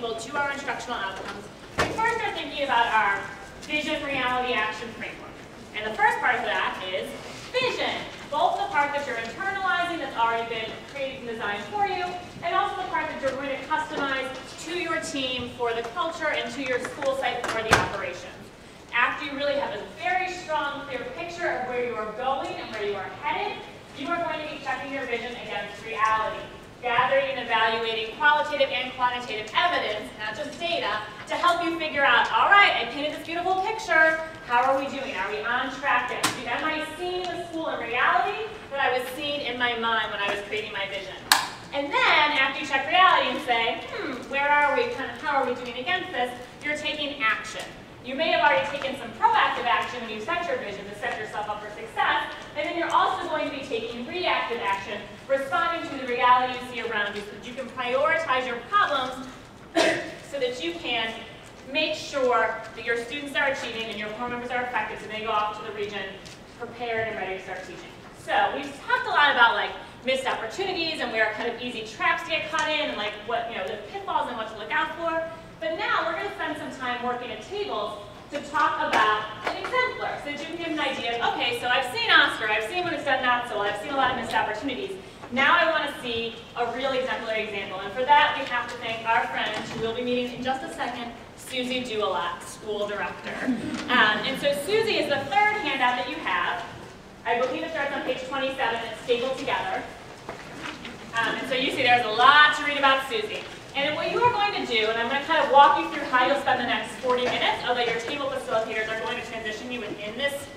people to our instructional outcomes, we first are thinking about our vision, reality, action framework. And the first part of that is vision, both the part that you're internalizing that's already been created and designed for you, and also the part that you're going to customize to your team for the culture and to your school site for the operations. After you really have a very strong, clear picture of where you are going and where you are headed, you are going to be checking your vision against reality, gathering and evaluating qualitative and quantitative evidence, not just data, to help you figure out, all right, I painted this beautiful picture, how are we doing? Are we on track? Am I seeing the school in reality that I was seeing in my mind when I was creating my vision? And then, after you check reality and say, where are we, how are we doing against this, you're taking action. You may have already taken some proactive action when you set your vision to set yourself up for success, and then you're also going to be taking reactive action, responding to the reality you see around you so that you can prioritize your problems so that you can make sure that your students are achieving and your core members are effective so they go off to the region prepared and ready to start teaching. So we've talked a lot about missed opportunities and where kind of easy traps to get caught in and what the pitfalls and what to look out for. But now we're going to spend some time working at tables to talk about an exemplar so that you can get an idea of, okay, so I've seen Oscar, I've seen when it's done not so well, I've seen a lot of missed opportunities. Now I want to see a real exemplary example. And for that, we have to thank our friend, who we'll be meeting in just a second, Susie Do-A-Lot, school director. And so Susie is the third handout that you have. I believe it starts on page 27. It's stapled together. And so you see there's a lot to read about Susie. And what you are going to do, and I'm going to kind of walk you through how you'll spend the next 40 minutes, although your table facilitators are going to transition you within this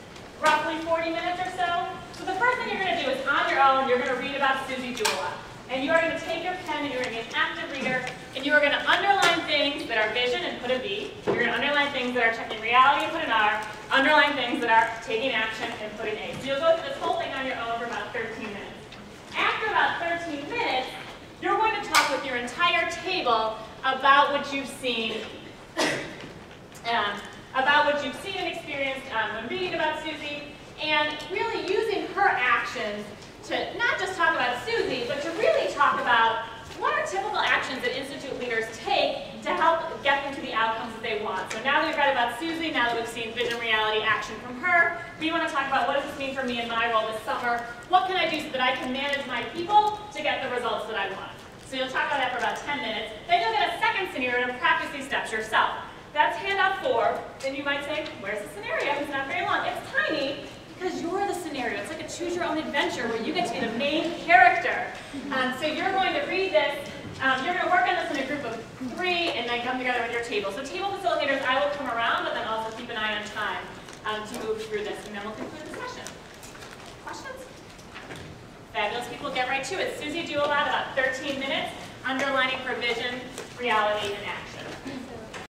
roughly 40 minutes or so. So the first thing you're going to do is on your own, you're going to read about Susie Do-A-Lot. And you are going to take your pen and you're going to be an active reader, and you are going to underline things that are vision and put a V. You're going to underline things that are checking reality and put an R. Underline things that are taking action and put an A. So you'll go through this whole thing on your own for about 13 minutes. After about 13 minutes, you're going to talk with your entire table about what you've seen, and experienced when reading about Susie, and really using her actions to not just talk about Susie, but to really talk about what are typical actions that Institute leaders take to help get them to the outcomes that they want. So now that we've read about Susie, now that we've seen vision, reality, action from her, we want to talk about what does this mean for me in my role this summer? What can I do so that I can manage my people to get the results that I want? So you'll talk about that for about 10 minutes. Then you'll get a second scenario to practice these steps yourself. That's handout 4. Then you might say, where's the scenario? It's not very long. It's tiny because you're the scenario. It's like a choose your own adventure where you get to be the main character. So you're going to read this. You're going to work on this in a group of 3 and then come together with your table. So table facilitators, I will come around, but then also keep an eye on time to move through this, and then we'll conclude the session. Questions? Fabulous people, get right to it. Susie Do-A-Lot, about 13 minutes, underlining for vision, reality, and action.